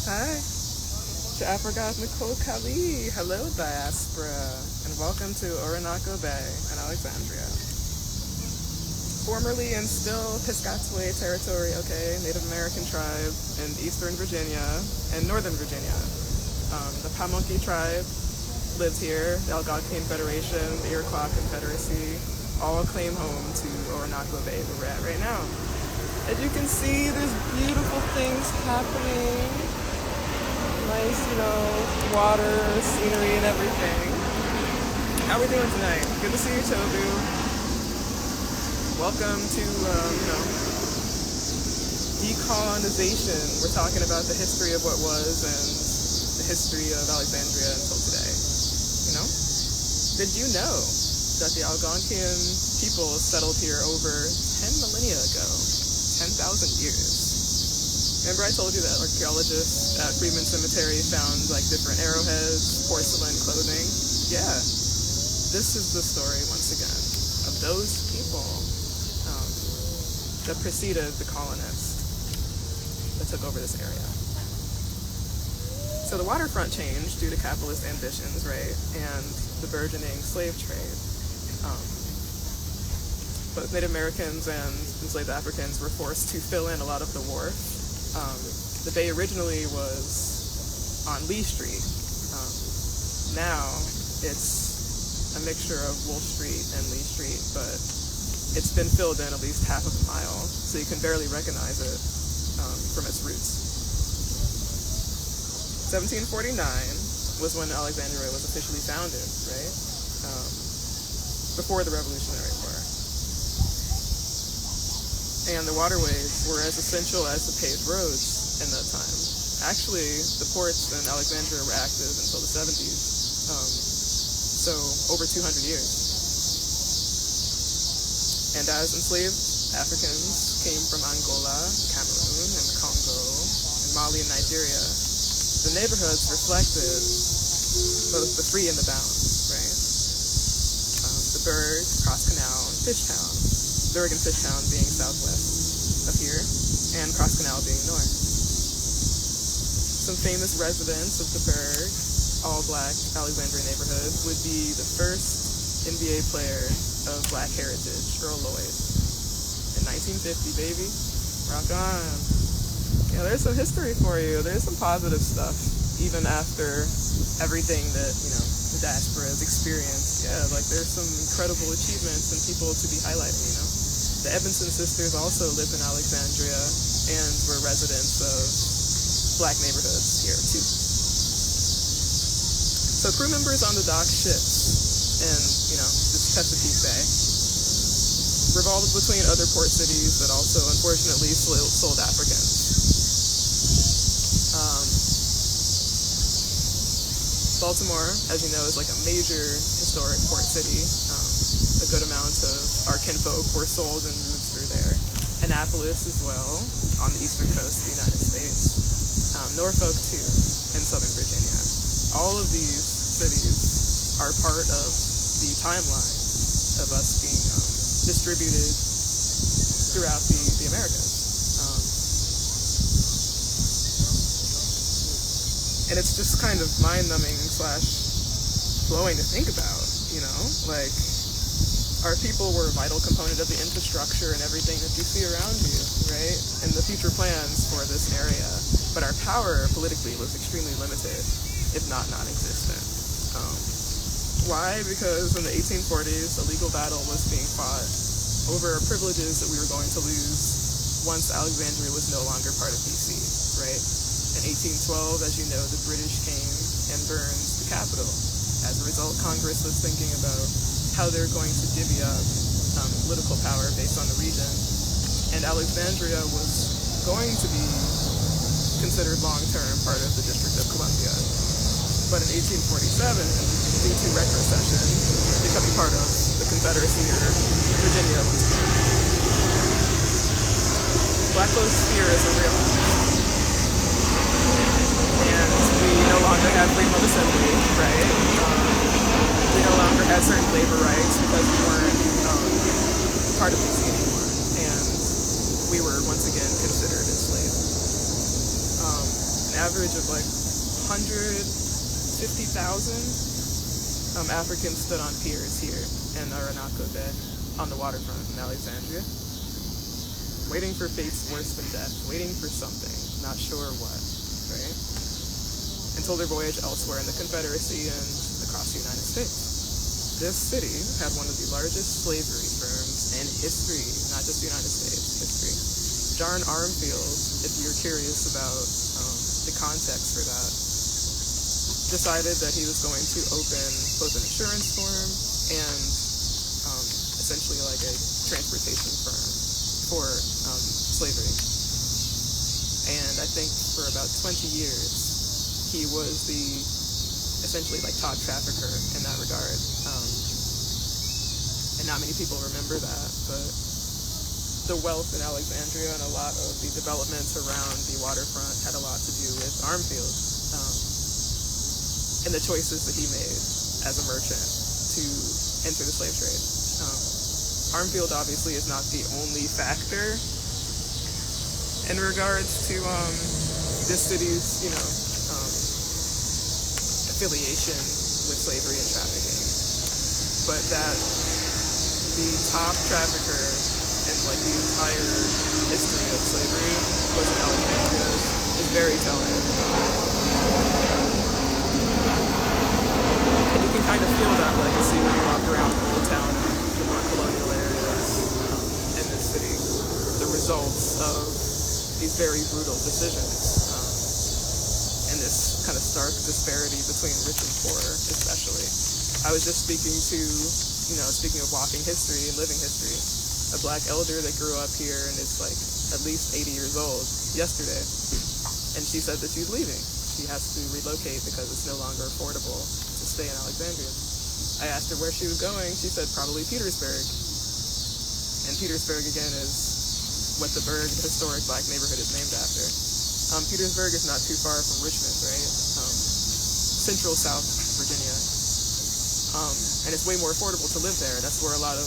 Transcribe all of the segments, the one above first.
Hi, to Africa Nicole Kali. Hello, diaspora, and welcome to Orinoco Bay in Alexandria. Formerly and still Piscataway territory, okay, Native American tribe in eastern Virginia and northern Virginia. The Pamunkey tribe lives here, the Algonquian Federation, the Iroquois Confederacy, all claim home to Orinoco Bay, where we're at right now. As you can see, there's beautiful things happening. Nice, water, scenery, and everything. How are we doing tonight? Good to see you, Tobu. Welcome to, decolonization. We're talking about the history of what was and the history of Alexandria until today. Did you know that the Algonquian people settled here over 10 millennia ago? 10,000 years. Remember I told you that archaeologists at Freeman Cemetery found different arrowheads, porcelain, clothing? Yeah, this is the story once again of those people that preceded the colonists that took over this area. So the waterfront changed due to capitalist ambitions, right, and the burgeoning slave trade. Both Native Americans and enslaved Africans were forced to fill in a lot of the wharf. The bay originally was on Lee Street. Now it's a mixture of Wolf Street and Lee Street, but it's been filled in at least half of a mile, so you can barely recognize it from its roots. 1749 was when Alexandria was officially founded, right? Before the Revolutionary War. And the waterways were as essential as the paved roads in that time. Actually, the ports in Alexandria were active until the 70s, so over 200 years. And as enslaved Africans came from Angola, Cameroon, and Congo, and Mali and Nigeria, the neighborhoods reflected both the free and the bound, right? The Berg, Cross Canal, and Fishtown. Berg and Fishtown being southwest of here, and Cross Canal being north. Some famous residents of the Berg, all-black Alexandria neighborhood, would be the first NBA player of black heritage, Earl Lloyd, in 1950, baby. Rock on. Yeah, there's some history for you. There's some positive stuff, even after everything that, the diaspora has experienced. Yeah, there's some incredible achievements and people to be highlighting, The Edmondson sisters also lived in Alexandria and were residents of black neighborhoods here, too. So crew members on the dock ships in, this Chesapeake Bay revolved between other port cities that also, unfortunately, sold Africans. Baltimore, as you know, is a major historic port city. A good amount of our kinfolk were sold and moved through there. Annapolis as well, on the eastern coast of the United States. Norfolk, too, in southern Virginia. All of these cities are part of the timeline of us being distributed throughout the Americas. And it's just kind of mind-numbing / blowing to think about, our people were a vital component of the infrastructure and everything that you see around you, right? And the future plans for this area. But our power politically was extremely limited, if not non-existent. Why? Because in the 1840s, a legal battle was being fought over privileges that we were going to lose once Alexandria was no longer part of BC, right? In 1812, as you know, the British came and burned the capital. As a result, Congress was thinking about how they're going to divvy up political power based on the region. And Alexandria was going to be considered long-term part of the District of Columbia. But in 1847, due to retrocession, becoming part of the Confederacy or Virginia once again. Black Lives Fear is a real. And we no longer have freedom of assembly, right? We no longer had certain labor rights because we weren't part of BC anymore. And we were once again considered enslaved. average of like 150,000 Africans stood on piers here in Orinoco Bay on the waterfront in Alexandria, waiting for fates worse than death, waiting for something, not sure what, right? Until their voyage elsewhere in the Confederacy and across the United States. This city had one of the largest slavery firms in history, not just the United States, history. John Armfield, if you're curious about the context for that, decided that he was going to open both an insurance firm and essentially like a transportation firm for slavery. And I think for about 20 years, he was the essentially like top trafficker in that regard. And not many people remember that, but the wealth in Alexandria and a lot of the developments around the waterfront had a lot to do with Armfield and the choices that he made as a merchant to enter the slave trade. Armfield obviously is not the only factor in regards to this city's, affiliation with slavery and trafficking, but that the top trafficker in like the entire history of slavery was in Alexandria is very telling. And you can kind of feel that legacy when you walk around Old Town and the more colonial areas in this city. The results of these very brutal decisions and this kind of stark disparity between rich and poor, especially. I was just speaking to, speaking of walking history and living history, a black elder that grew up here and is like at least 80 years old yesterday. And she said that she's leaving. She has to relocate because it's no longer affordable to stay in Alexandria. I asked her where she was going. She said probably Petersburg. And Petersburg, again, is what the Berg historic black neighborhood is named after. Petersburg is not too far from Richmond, right? Central South Virginia. And it's way more affordable to live there. That's where a lot of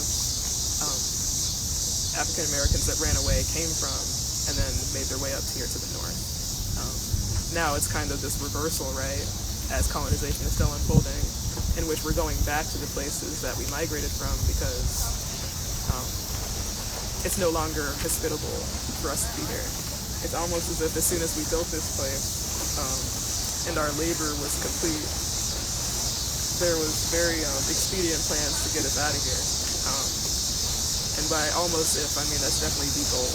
African Americans that ran away came from and then made their way up here to the north. Now it's kind of this reversal, right, as colonization is still unfolding, in which we're going back to the places that we migrated from because it's no longer hospitable for us to be here. It's almost as if as soon as we built this place and our labor was complete, there was very expedient plans to get us out of here. And by almost if, I mean that's definitely the goal.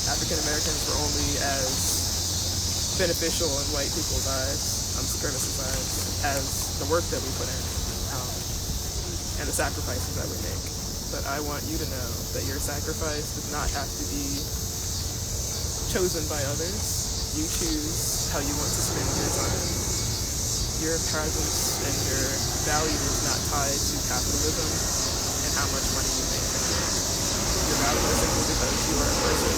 African Americans were only as beneficial in white people's eyes, supremacist eyes, as the work that we put in and the sacrifices that we make. But I want you to know that your sacrifice does not have to be chosen by others. You choose how you want to spend your time. Your presence and your value is not tied to capitalism and how much money you make. Your value is simply because you are a person.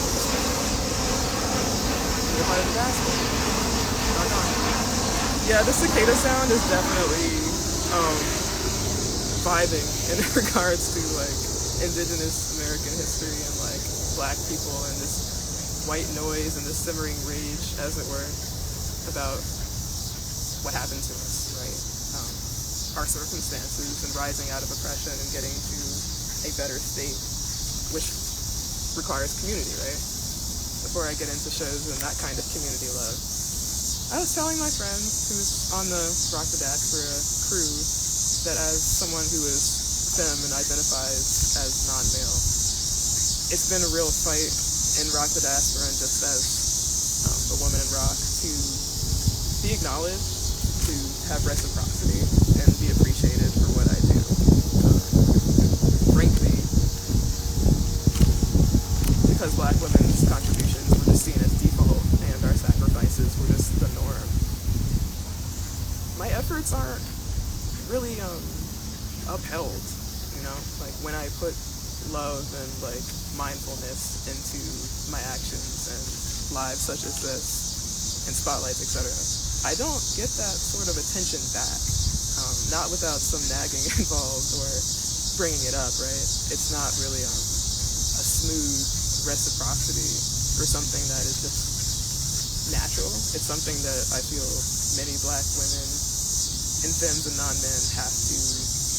You're part of the basket. Yeah, the cicada sound is definitely vibing in regards to like indigenous American history and like black people and this white noise and this simmering rage, as it were, about what happened to us, right? Our circumstances and rising out of oppression and getting to a better state, which requires community, right? Before I get into shows and that kind of community love, I was telling my friend who's on the Rock the Diaspora crew that as someone who is femme and identifies as non-male, it's been a real fight in Rock the Diaspora and just as a woman in rock to be acknowledged, to have reciprocity, and be appreciated for what I do. Frankly, because black women's contributions were just seen as default and our sacrifices were just the norm. My efforts aren't really upheld, like when I put love and like mindfulness into my actions and lives such as this and spotlights, etc. I don't get that sort of attention back, not without some nagging involved or bringing it up, right? It's not really a smooth reciprocity for something that is just natural. It's something that I feel many black women and femmes and non-men have to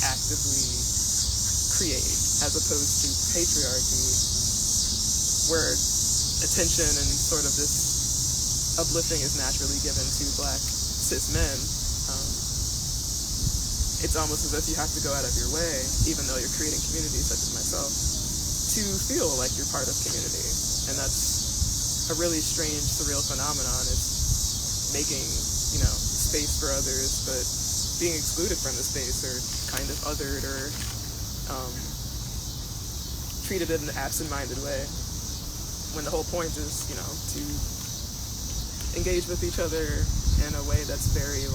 actively create, as opposed to patriarchy, where attention and sort of this uplifting is naturally given to black cis men. It's almost as if you have to go out of your way, even though you're creating communities such as myself, to feel like you're part of community. And that's a really strange, surreal phenomenon, is making, space for others, but being excluded from the space, or kind of othered, or treated in an absent-minded way, when the whole point is, to engage with each other in a way that's very,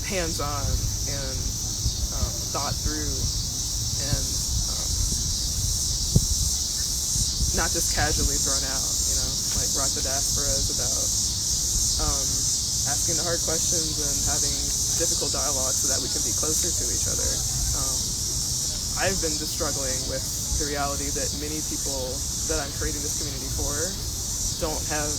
hands-on and thought through, and not just casually thrown out, like Rock the Diaspora is about asking the hard questions and having difficult dialogue so that we can be closer to each other. I've been just struggling with the reality that many people that I'm creating this community for don't have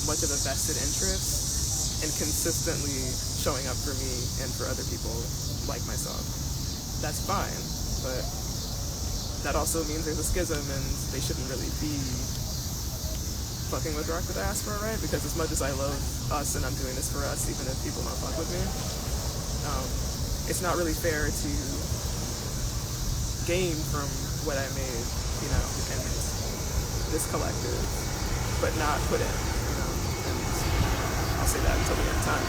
much of a vested interest in consistently showing up for me and for other people like myself. That's fine, but that also means there's a schism, and they shouldn't really be fucking with Rock the Diaspora, right? Because as much as I love us and I'm doing this for us, even if people don't fuck with me, it's not really fair to gain from what I made, in this collective, but not put in, and I'll say that until the end of time.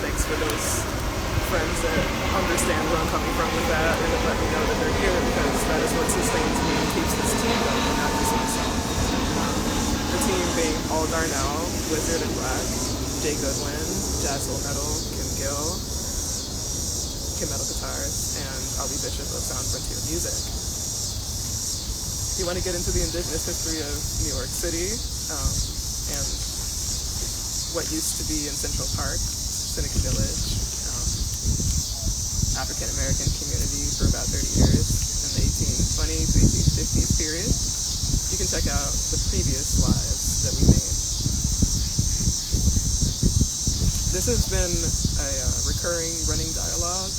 Thanks for those friends that understand where I'm coming from with that, and that let me know that they're here, because that is what sustains me and keeps this team going, and not just myself. The team being Paul Darnell, Wizard and Black, Jay Goodwin, Jazz Soul Metal, Kim Gill, Kim Metal Guitars, and Ali Bishop of Sound Frontier Music. If you want to get into the indigenous history of New York City, and what used to be in Central Park, Seneca Village, African-American community for about 30 years in the 1820s to 1850s period, you can check out the previous lives that we made. This has been a recurring running dialogue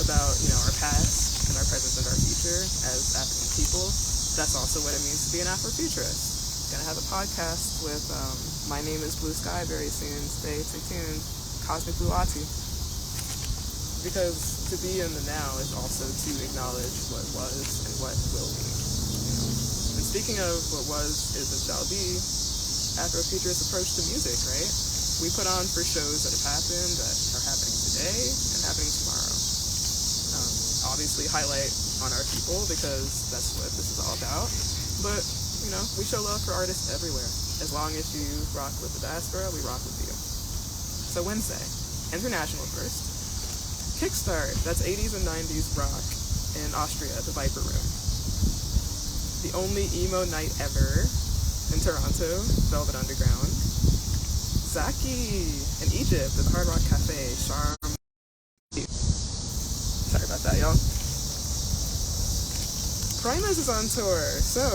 about, our past and our present and our future as African people. That's also what it means to be an Afrofuturist. Gonna have a podcast with My Name is Blue Sky very soon. Stay tuned. Cosmic Blue Ati. Because to be in the now is also to acknowledge what was and what will be. And speaking of what was, is, and shall be, Afrofuturist approach to music, right? We put on for shows that have happened, that are happening today, and happening tomorrow. Obviously highlight on our people, because that's what this is all about. But, we show love for artists everywhere. As long as you rock with the diaspora, we rock with you. So Wednesday, international first. Kickstart, that's 80s and 90s rock in Austria at the Viper Room. The only emo night ever in Toronto, Velvet Underground. Zaki in Egypt at the Hard Rock Cafe, Sharm. Sorry about that, y'all. Primus is on tour, so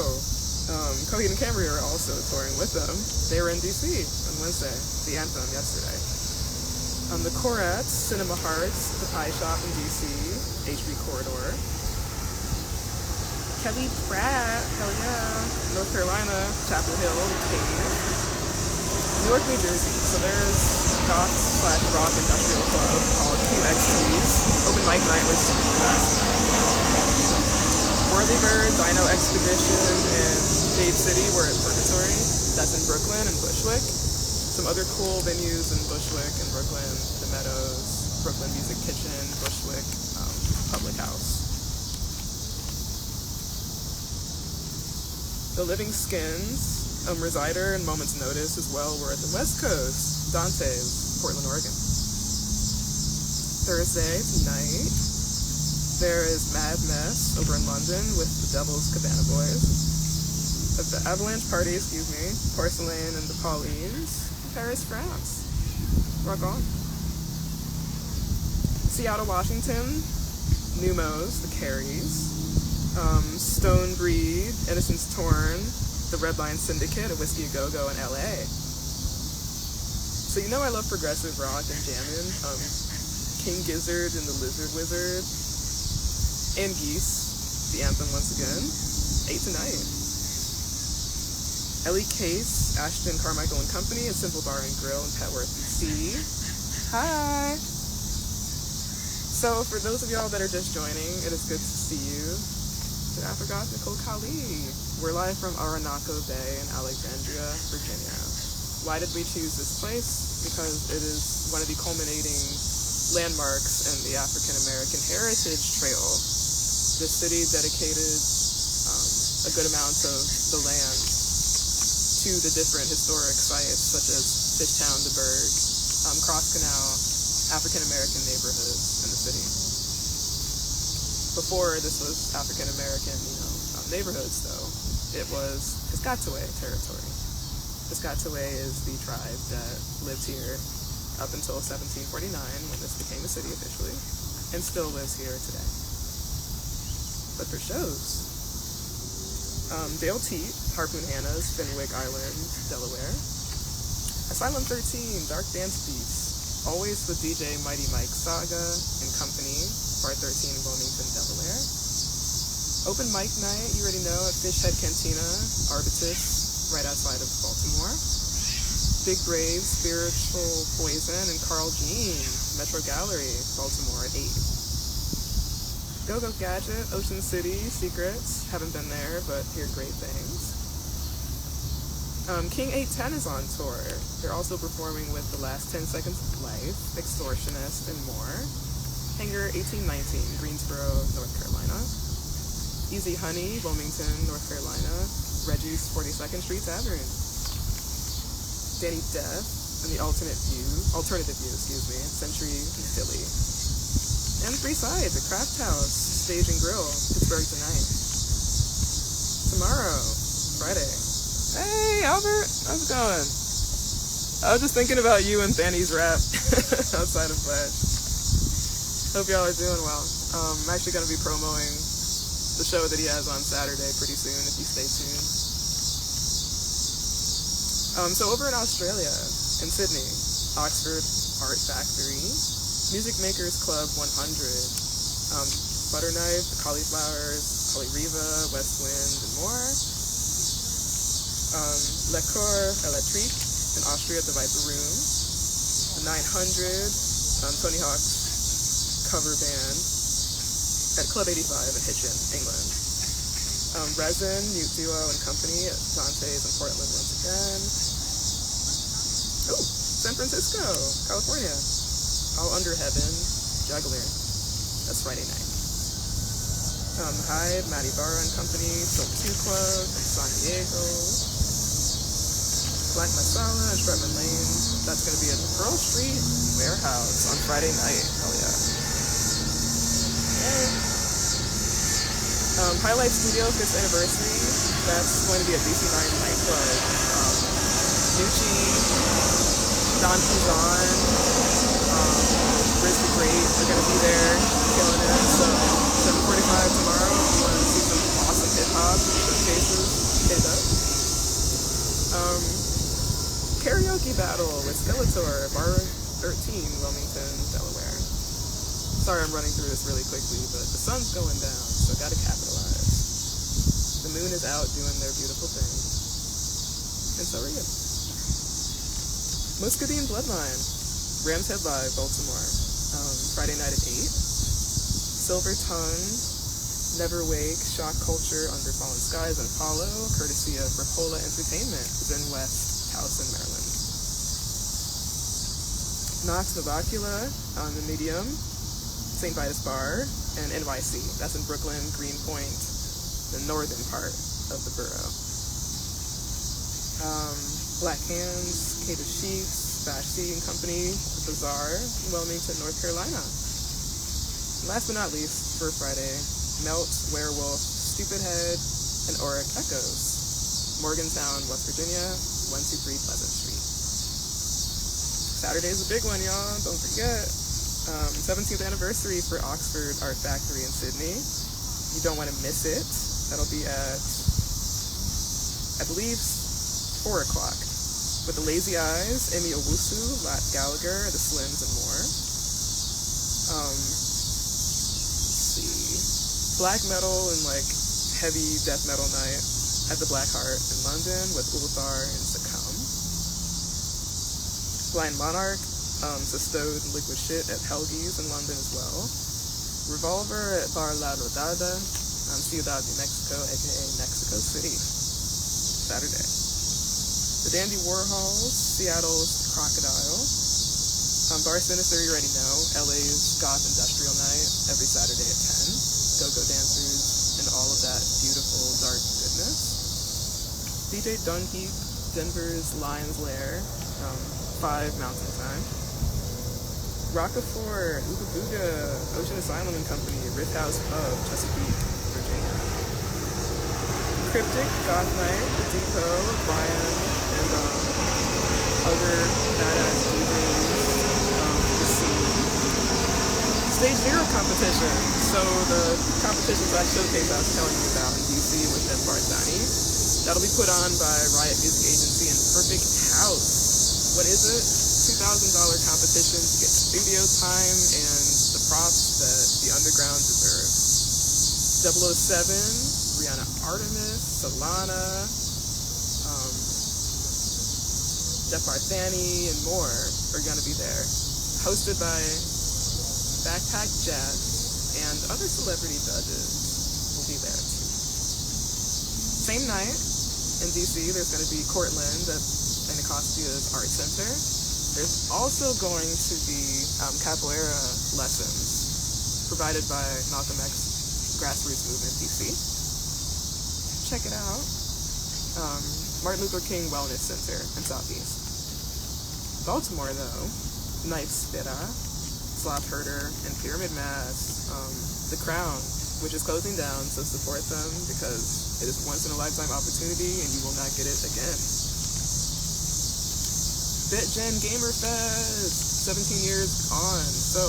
Coheed and Cambria are also touring with them. They were in DC on Wednesday, the Anthem yesterday. The Corats, Cinema Hearts, The Pie Shop in DC, HB Corridor. Kelly Pratt, hell yeah. North Carolina, Chapel Hill, Cave. Newark, New Jersey, so there's goth/rock industrial club called QXT's. Open mic night was last night. Whirlybird, Dino Expedition in Dade City, we're at Purgatory. That's in Brooklyn and Bushwick. Some other cool venues in Bushwick and Brooklyn, The Meadows, Brooklyn Music Kitchen, Bushwick, Public House. The Living Skins, Resider and Moment's Notice as well, were at the West Coast, Dante's, Portland, Oregon. Thursday, tonight, there is Mad Mess over in London with the Devil's Cabana Boys. At the Avalanche Party, Porcelain and the Paulines, Paris, France. Rock on. Seattle, Washington, Numos, the Carries, Stone Breed, Innocence Torn, the Red Line Syndicate, a Whiskey A Go-Go in LA. So you know I love progressive rock and jamming. King Gizzard and the Lizard Wizard. And Geese, the anthem once again. 8 tonight. Ellie Case, Ashton Carmichael and Company at Simple Bar and Grill in Petworth, BC. Hi! So for those of y'all that are just joining, it is good to see you. I forgot Nicole Kali. We're live from Orinoco Bay in Alexandria, Virginia. Why did we choose this place? Because it is one of the culminating landmarks in the African American Heritage Trail. The city dedicated a good amount of the land to the different historic sites such as Fishtown, the Berg, Cross Canal, African American neighborhoods in the city. Before this was African American, neighborhoods though, it was Piscataway territory. Piscataway is the tribe that lived here up until 1749 when this became a city officially, and still lives here today. But for shows, Dale Teat, Harpoon Hannah's, Fenwick Island, Delaware. Asylum 13, Dark Dance Beats, always with DJ Mighty Mike Saga and Company, Bar 13, Wilmington, Delaware. Open mic night, you already know, at Fishhead Cantina, Arbitus, right outside of Baltimore. Big Brave, Spiritual Poison, and Carl Jean, Metro Gallery, Baltimore at 8. Go-Go Gadget, Ocean City, Secrets. Haven't been there, but hear great things. King 810 is on tour. They're also performing with The Last 10 Seconds of Life, Extortionist, and more. Hangar 1819, Greensboro, North Carolina. Easy Honey, Wilmington, North Carolina. Reggie's 42nd Street Tavern. Danny Death and the Alternative View, Century in Philly. And Three Sides at Craft House, Stage and Grill, Pittsburgh tonight. Tomorrow, Friday. Hey, Albert, how's it going? I was just thinking about you and Fanny's rap outside of Flash. Hope y'all are doing well. I'm actually going to be promoting the show that he has on Saturday pretty soon, if you stay tuned. So over in Australia, in Sydney, Oxford Art Factory, Music Makers Club 100, Butterknife, The Cauliflowers, Riva, West Wind, and more. Le Coeur Electrique in Austria at the Viper Room. The 900, Tony Hawk's cover band at Club 85 in Hitchin, England. Resin, Mute Duo and Company at Dante's in Portland once again. Oh, San Francisco, California. All Under Heaven, Juggler. That's Friday night. Hyde, Matty Barra and Company, Silk 2 Club in San Diego. Black Masala and Stratman Lane. That's going to be at the Pearl Street Warehouse on Friday night. Hell yeah. Highlight Studio 5th anniversary. That's going to be at DC9 Nightclub. Nucci, Don Pizon, Riz the Great are going to be there, killing it. So 7:45 tomorrow. If you want to see some awesome hip-hop showcases, hit it up. Karaoke battle with Skeletor, Bar 13, Wilmington, Delaware. Sorry I'm running through this really quickly, but the sun's going down, so gotta capitalize. The moon is out doing their beautiful thing. And so are you. Muscadine Bloodline, Rams Head Live, Baltimore, Friday night at 8. Silver Tongue, Never Wake, Shock Culture, Under Fallen Skies, and Apollo, courtesy of Rapola Entertainment, Zen West, Towson, Maryland. Nox Novacula on the Medium, St. Vitus Bar, and NYC. That's in Brooklyn, Greenpoint, the northern part of the borough. Black Hands, Kate of Sheets, Bash C and Company, The Bazaar, Wilmington, North Carolina. And last but not least, for Friday, Melt, Werewolf, Stupid Head, and Auric Echoes, Morgantown, West Virginia, 123 Pleasant Street. Saturday's a big one, y'all, don't forget. 17th anniversary for Oxford Art Factory in Sydney. You don't want to miss it. That'll be at I believe, 4 o'clock, with the Lazy Eyes, Amy Owusu, Lat Gallagher, the Slims, and more. Let's see. Black metal and like heavy death metal night at the Black Heart in London with Ulthar and Succumb. Blind Monarch, Sestode and Liquid Shit at Helgies in London as well. Revolver at Bar La Rodada, Ciudad de Mexico, aka Mexico City, Saturday. The Dandy Warhols, Seattle's Crocodile. Bar Sinister, you already know, LA's Goth Industrial Night, every Saturday at 10. Go-go dancers and all of that beautiful dark goodness. DJ Dunheap, Denver's Lion's Lair, 5 Mountain Time. Rockefeller, Ooga Booga, Ocean Asylum and Company, Riff House Pub, Chesapeake, Virginia. Cryptic, Goth Night, The Depot, Brian, and other badass DJs, The Scene. Stage Zero competition. So the competitions I showcased I was telling you about in DC with Ed Barzani, that'll be put on by Riot Music Agency and Perfect House. What is it? $2,000 competition to get studio time and the props that the underground deserves. 007, Rihanna Artemis, Solana, Def Arthani, and more are going to be there. Hosted by Backpack Jeff and other celebrity judges will be there too. Same night in DC, there's going to be Cortland at Anacostia's Art Center. There's also going to be capoeira lessons provided by Malcolm X Grassroots Movement DC. Check it out. Martin Luther King Wellness Center in Southeast. Baltimore, though, Knife Spita, Sloth Herder, and Pyramid Mass, The Crown, which is closing down, so support them because it is a once-in-a-lifetime opportunity and you will not get it again. BitGen Gamer Fest, 17 years on. So,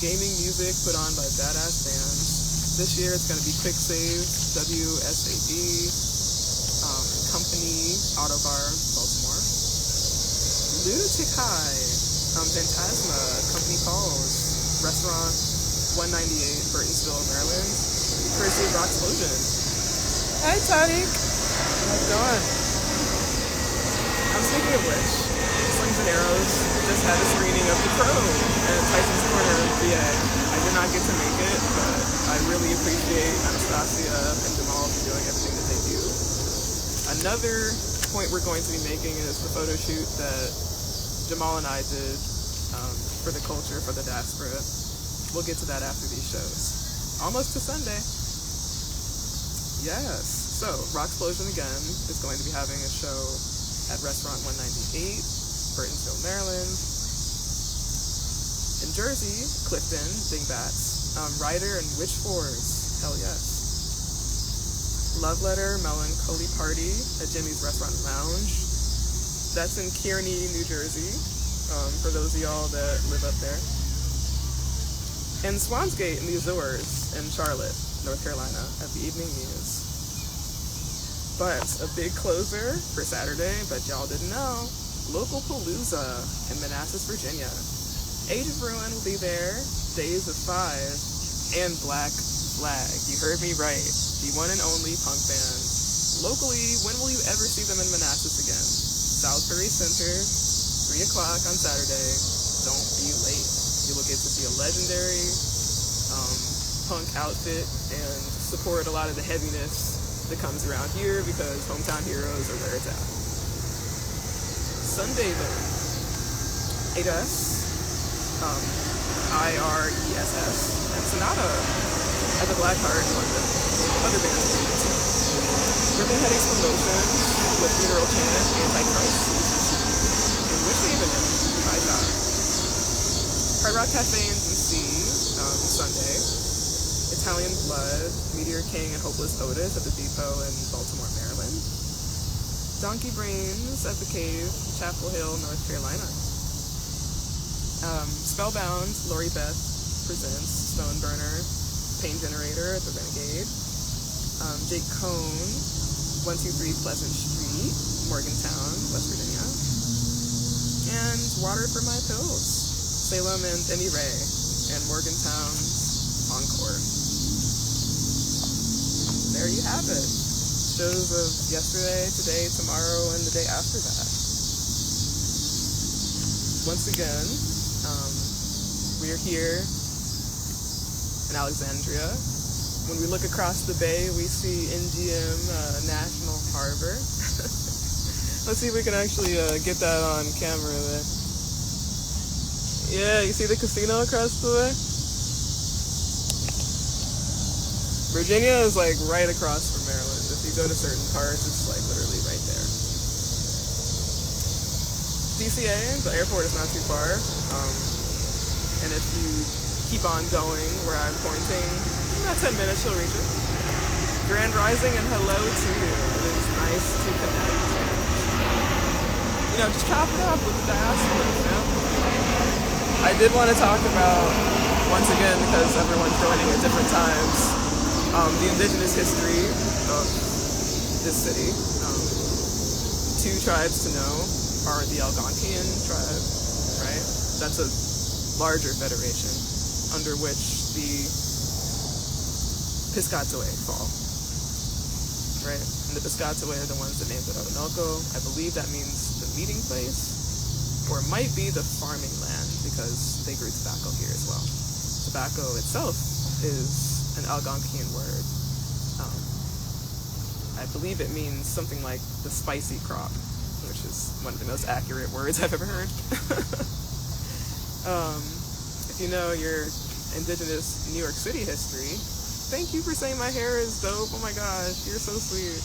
gaming music put on by badass bands. This year it's going to be Quick Save, WSAB, Company, Autobar, Baltimore. Lunatic High, Phantasma, Company Calls, Restaurant 198, Burtonsville, Maryland. Courtesy of Rocksplosion. Hi, Tariq. How's it going? Speaking of which, Slings and Arrows just had a screening of The Crow at Tyson's Corner, VA. I did not get to make it, but I really appreciate Anastasia and Jamal for doing everything that they do. Another point we're going to be making is the photo shoot that Jamal and I did for the culture, for the diaspora. We'll get to that after these shows. Almost to Sunday. Yes. So, Rocksplosion again is going to be having a show at Restaurant 198, Burtonsville, Maryland. In Jersey, Clifton, Dingbats, Ryder and Witchforce, hell yes. Love Letter, Melancholy Party at Jimmy's Restaurant and Lounge. That's in Kearney, New Jersey, for those of y'all that live up there. And Swansgate in the Azores in Charlotte, North Carolina, at the Evening Muse. But a big closer for Saturday, but y'all didn't know, Local Palooza in Manassas, Virginia. Age of Ruin will be there, Days of Five, and Black Flag. You heard me right. The one and only punk band. Locally, when will you ever see them in Manassas again? Salisbury Center, 3 o'clock on Saturday. Don't be late. You will get to see a legendary punk outfit and support a lot of the heaviness that comes around here because hometown heroes are where it's at. Sunday then, IRESS, IRESS, and Sonata at the Black Heart in London. Other bands too. Ribbon Headaches Promotions with Funeral Chant, Antichrist, and Wish Even, High Top. Hard Rock Cafe in DC, Sunday. Italian Blood, Meteor King and Hopeless Otis at the Depot in Baltimore, Maryland. Donkey Brains at the Cave, Chapel Hill, North Carolina. Spellbound, Lori Beth presents Stoneburner, Pain Generator at the Renegade. Jake Cohn, 123 Pleasant Street, feet, Morgantown, West Virginia. And Water for My Pills, Salem and Emmy Ray, and Morgantown's Encore. There you have it. Shows of yesterday, today, tomorrow, and the day after that. Once again, we are here in Alexandria. When we look across the bay, we see NGM National Harbor. Let's see if we can actually get that on camera there. Yeah, you see the casino across the way? Virginia is like right across from Maryland. If you go to certain parts, it's like literally right there. DCA, the airport is not too far. And if you keep on going where I'm pointing, in about 10 minutes you'll reach it. Grand Rising and hello to you. It is nice to connect. Just chop it up with the diaspora, I did want to talk about, once again, because everyone's joining at different times, the indigenous history of this city. Two tribes to know are the Algonquian tribe, right? That's a larger federation under which the Piscataway fall, right? And the Piscataway are the ones that named it Orinoco. I believe that means the meeting place, or it might be the farming land because they grew tobacco here as well. Tobacco itself is an Algonquian word. I believe it means something like the spicy crop, which is one of the most accurate words I've ever heard. If you know your indigenous New York City history, thank you for saying my hair is dope. Oh my gosh, you're so sweet.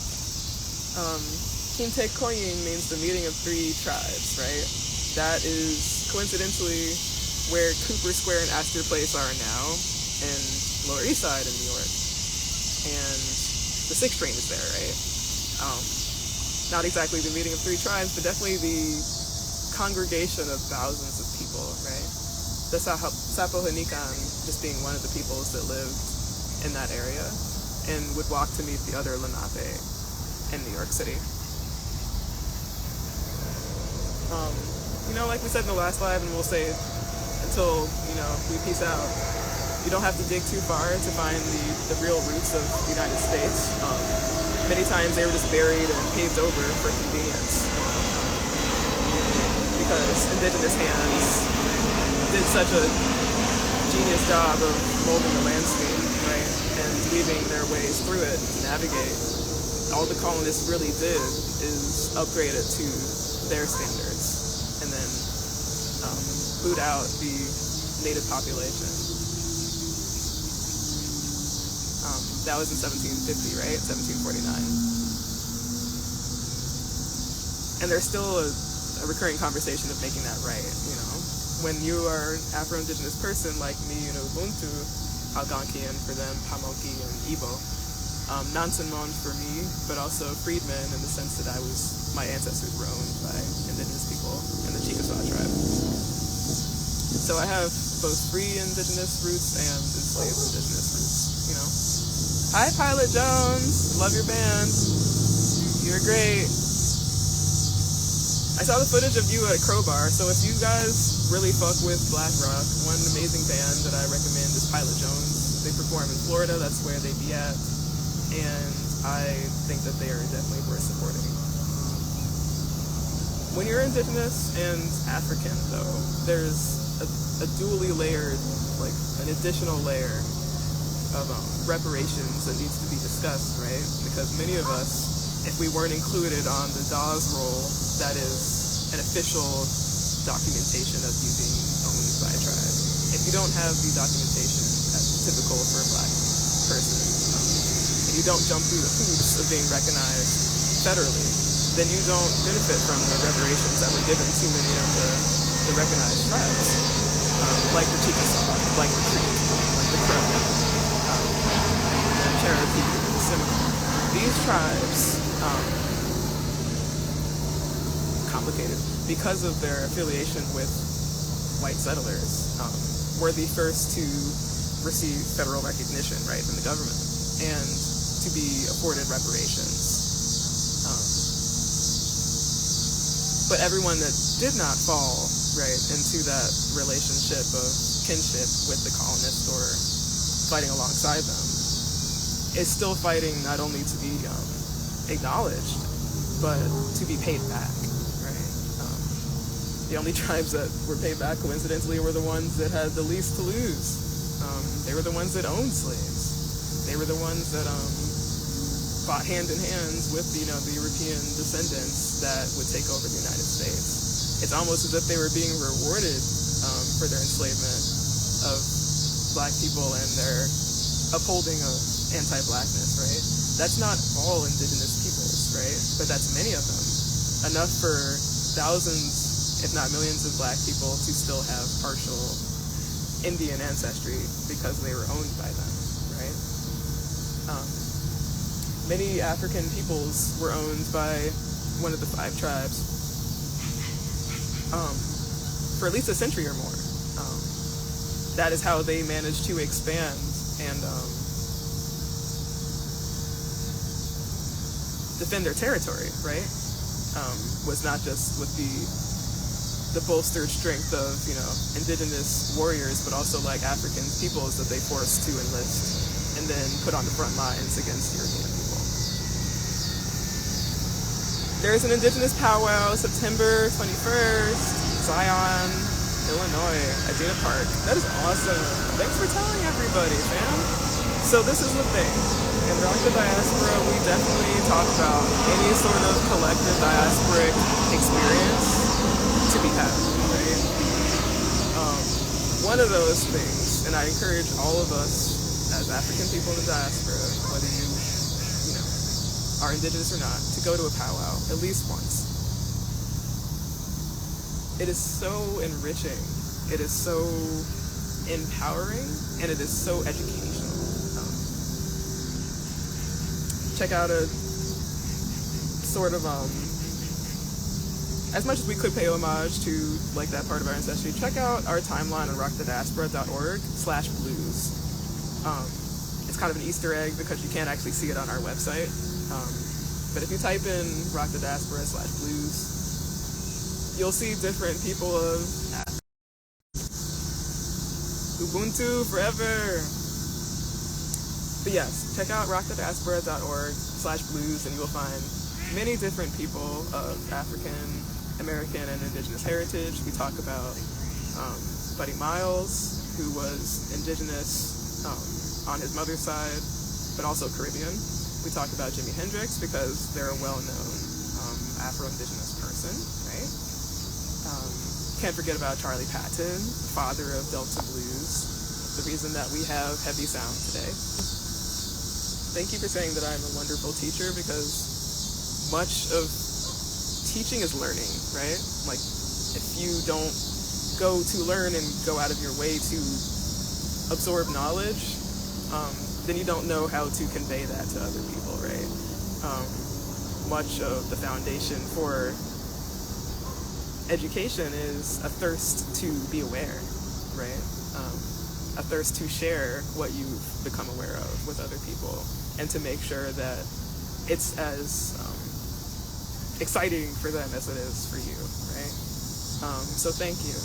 Kinte Koyin means the meeting of three tribes, right? That is coincidentally where Cooper Square and Astor Place are now in Lower East Side in New York. And the 6th train is there, right? Not exactly the meeting of three tribes, but definitely the congregation of thousands of people, right? The Sapohanikan just being one of the peoples that lived in that area and would walk to meet the other Lenape in New York City. Like we said in the last live, and we'll say until, we peace out, you don't have to dig too far to find the real roots of the United States. Many times they were just buried and paved over for convenience because indigenous hands did such a genius job of molding the landscape, right, and weaving their ways through it to navigate. All the colonists really did is upgrade it to their standards and then boot out the native population. That was in 1750, right? 1749. And there's still a recurring conversation of making that right, When you are an Afro-Indigenous person like me, Ubuntu, Algonquian for them, Pamoki and Igbo, Nansenmon for me, but also freedman in the sense that my ancestors were owned by indigenous people in the Chickasaw tribe. So I have both free indigenous roots and enslaved indigenous roots, Hi, Pilot Jones. Love your band. You're great. I saw the footage of you at Crowbar, so if you guys really fuck with Black Rock, one amazing band that I recommend is Pilot Jones. They perform in Florida, that's where they be at, and I think that they are definitely worth supporting. When you're indigenous and African, though, there's a dually layered, like an additional layer of reparations that needs to be discussed, right? Because many of us, if we weren't included on the DAWS roll, that is an official documentation of you being owned by a tribe. If you don't have the documentation that's typical for a Black person, and you don't jump through the hoops of being recognized federally, then you don't benefit from the reparations that were given to many of the recognized tribes, like the Chickasaw, like the Creek, like the Crow, Cherokee, Seminole. These tribes, complicated, because of their affiliation with white settlers, were the first to receive federal recognition, right, from the government, and to be afforded reparations. But everyone that did not fall, right, into that relationship of kinship with the colonists or fighting alongside them is still fighting not only to be acknowledged, but to be paid back, right? The only tribes that were paid back, coincidentally, were the ones that had the least to lose. They were the ones that owned slaves. They were the ones that fought hand in hand with, the European descendants that would take over the United States. It's almost as if they were being rewarded for their enslavement of black people and their upholding of anti-blackness, right? That's not all indigenous peoples, right? But that's many of them. Enough for thousands, if not millions of black people to still have partial Indian ancestry because they were owned by them, right? Many African peoples were owned by one of the 5 tribes for at least a century or more. That is how they managed to expand and defend their territory, right? Was not just with the bolstered strength of, indigenous warriors, but also like African peoples that they forced to enlist and then put on the front lines against European people. There's an indigenous powwow September 21st, Zion, Illinois, at Dana Park. That is awesome. Thanks for telling everybody, fam. So this is the thing. In Rock the Diaspora, we definitely talk about any sort of collective diasporic experience to be had, right? One of those things, and I encourage all of us as African people in the diaspora, whether you are indigenous or not, to go to a powwow at least once. It is so enriching, it is so empowering, and it is so educational. Check out a sort of, as much as we could pay homage to like that part of our ancestry, check out our timeline on rockthediaspora.org/blues. It's kind of an Easter egg because you can't actually see it on our website. But if you type in rockthediaspora/blues, you'll see different people of Ubuntu forever. But yes, check out rockthediaspora.org/blues and you will find many different people of African, American, and indigenous heritage. We talk about Buddy Miles, who was indigenous on his mother's side, but also Caribbean. We talk about Jimi Hendrix because they're a well-known Afro-Indigenous person, right? Can't forget about Charlie Patton, father of Delta Blues, the reason that we have heavy sound today. Thank you for saying that I'm a wonderful teacher, because much of teaching is learning, right? Like, if you don't go to learn and go out of your way to absorb knowledge, then you don't know how to convey that to other people, right? Much of the foundation for education is a thirst to be aware, right? A thirst to share what you've become aware of with other people, and to make sure that it's as exciting for them as it is for you, right? So thank you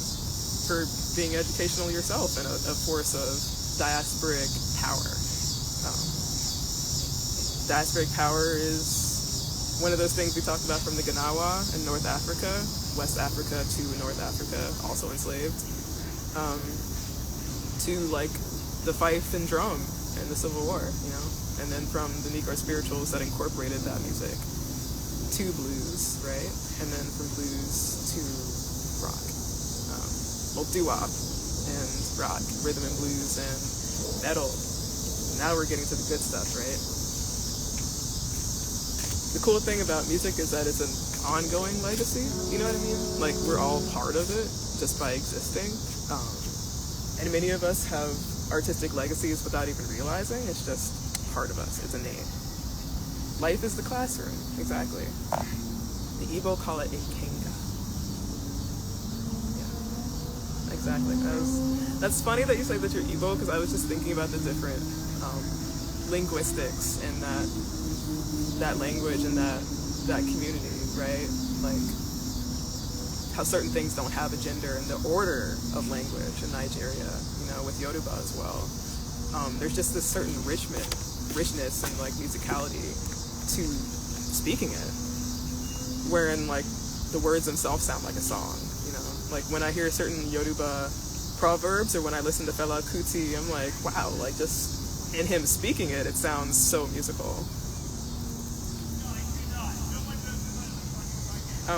for being educational yourself and a force of diasporic power. Diasporic power is one of those things we talked about from the Ganawa in North Africa, West Africa to North Africa, also enslaved, to like the fife and drum in the Civil War, and then from the Negro spirituals that incorporated that music to blues, right? And then from blues to rock. Doo-wop and rock, rhythm and blues and metal. Now we're getting to the good stuff, right? The cool thing about music is that it's an ongoing legacy, you know what I mean? Like, we're all part of it just by existing. And many of us have artistic legacies without even realizing. It's just part of us. It's innate. Life is the classroom, exactly. The Igbo call it a kenga. Yeah, exactly. That's funny that you say that you're Igbo, because I was just thinking about the different linguistics in that language and that community, right? Like, how certain things don't have a gender in the order of language in Nigeria, with Yoruba as well. There's just this certain richness and like musicality to speaking it, wherein like the words themselves sound like a song, like when I hear certain Yoruba proverbs or when I listen to Fela Kuti, I'm like, wow, like just in him speaking it sounds so musical.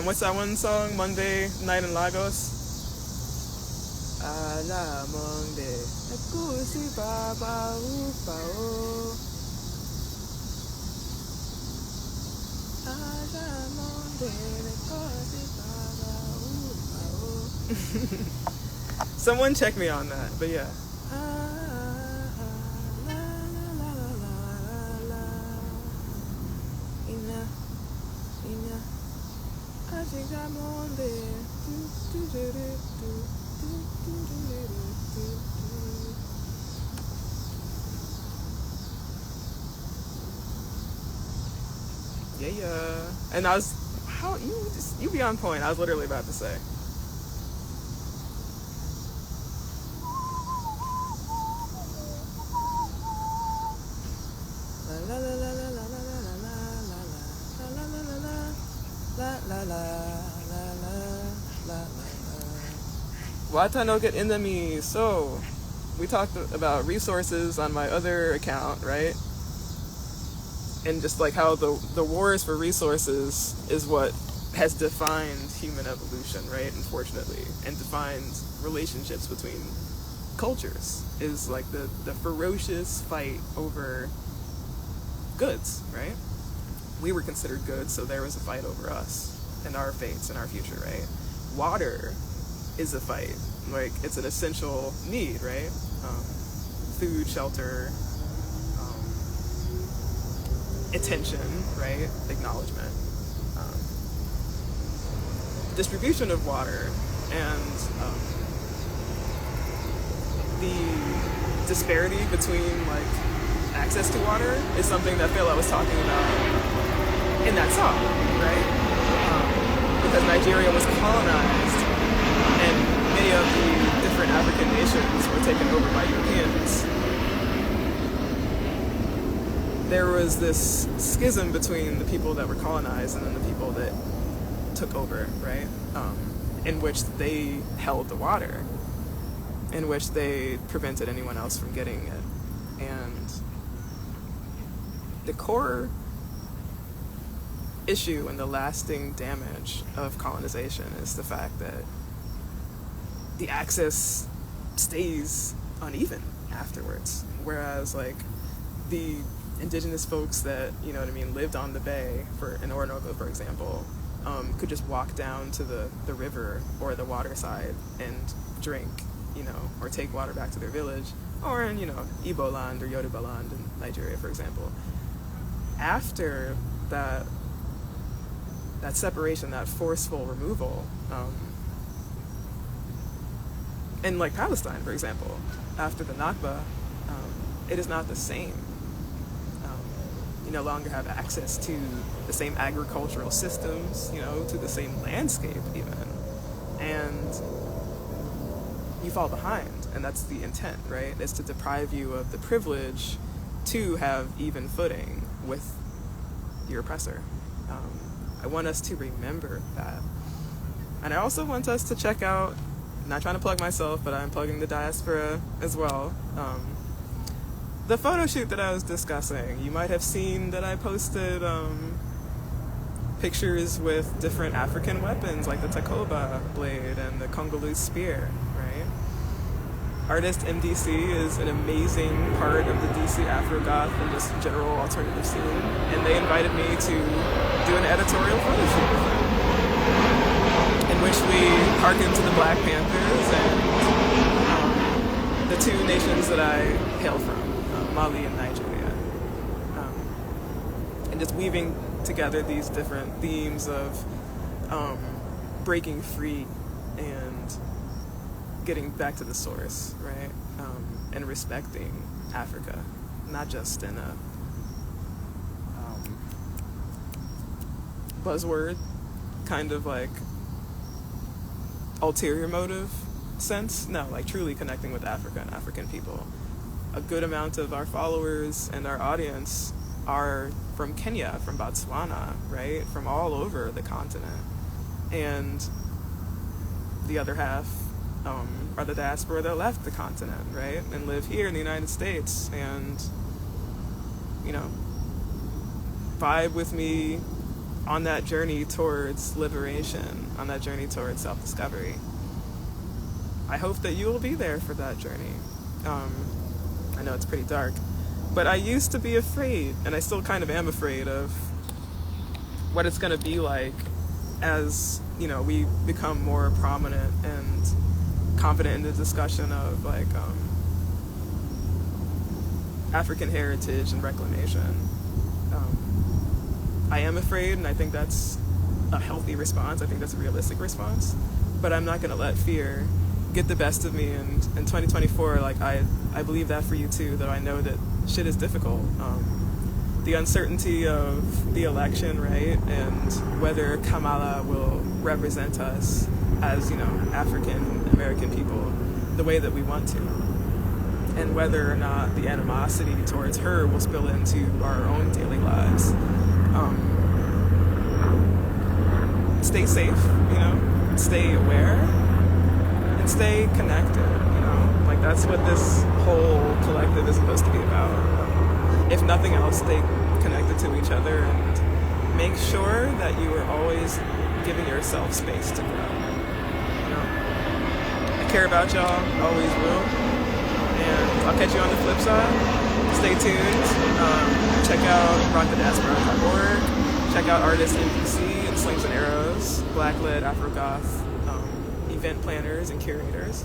What's that one song, Monday Night in Lagos? Ala Monday, Ekusi Baba Ufao. Ala Monday, Ekusi Baba Ufao. Someone check me on that, but yeah. Yeah. And I was, you be on point. I was literally about to say. Wata no get enemy. So, we talked about resources on my other account, right? And just like how the wars for resources is what has defined human evolution, right? Unfortunately, and defined relationships between cultures is like the ferocious fight over goods, right? We were considered goods, so there was a fight over us and our fates and our future, right? Water is a fight. Like, it's an essential need, right? Food, shelter, attention, right? Acknowledgement. Distribution of water and the disparity between, like, access to water is something that Fela was talking about in that song, right? Because Nigeria was colonized and many of the different African nations were taken over by Europeans. There was this schism between the people that were colonized and then the people that took over, right? In which they held the water, in which they prevented anyone else from getting it. And the core issue and the lasting damage of colonization is the fact that the access stays uneven afterwards. Whereas, like, the indigenous folks that, lived on the bay, in Orinoco, for example, could just walk down to the river or the water side and drink, or take water back to their village, or in, Igbo land or Yoruba land in Nigeria, for example. After that separation, that forceful removal, in, like, Palestine, for example, after the Nakba, it is not the same. You no longer have access to the same agricultural systems, to the same landscape even. And you fall behind, and that's the intent, right? It's to deprive you of the privilege to have even footing with your oppressor. I want us to remember that. And I also want us to check out, I'm not trying to plug myself, but I'm plugging the diaspora as well. The photo shoot that I was discussing, you might have seen that I posted pictures with different African weapons, like the Takoba blade and the Congolese spear, right? Artist MDC is an amazing part of the DC Afro-Goth and just general alternative scene, and they invited me to do an editorial photo shoot with them, in which we hearkened to the Black Panthers and the two nations that I hail from, Mali and Nigeria, and just weaving together these different themes of breaking free and getting back to the source, right? And respecting Africa, not just in a buzzword kind of like ulterior motive sense. No, like truly connecting with Africa and African people. A good amount of our followers and our audience are from Kenya, from Botswana, right? From all over the continent. And the other half are the diaspora that left the continent, right? And live here in the United States and, you know, vibe with me on that journey towards liberation, on that journey towards self-discovery. I hope that you will be there for that journey. I know it's pretty dark, but I used to be afraid, and I still kind of am afraid of what it's going to be like as, you know, we become more prominent and confident in the discussion of like African heritage and reclamation. I am afraid, and I think that's a healthy response. I think that's a realistic response, but I'm not going to let fear get the best of me. And in 2024, like I believe that for you too, that I know that shit is difficult. The uncertainty of the election, right, and whether Kamala will represent us as, you know, African American people the way that we want to, and whether or not the animosity towards her will spill into our own daily lives. Stay safe, you know, stay aware, and stay connected, you know, like that's what this whole collective is supposed to be about. If nothing else, stay connected to each other and make sure that you are always giving yourself space to grow. You know, I care about y'all, always will, and I'll catch you on the flip side. Stay tuned. Check out rockthediaspora.org. Check out Artist NPC and Slings and Arrows, Black-led Afro-Goth event planners and curators.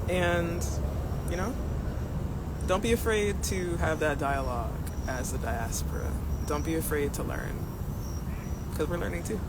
And, you know, don't be afraid to have that dialogue as the diaspora. Don't be afraid to learn, because we're learning too.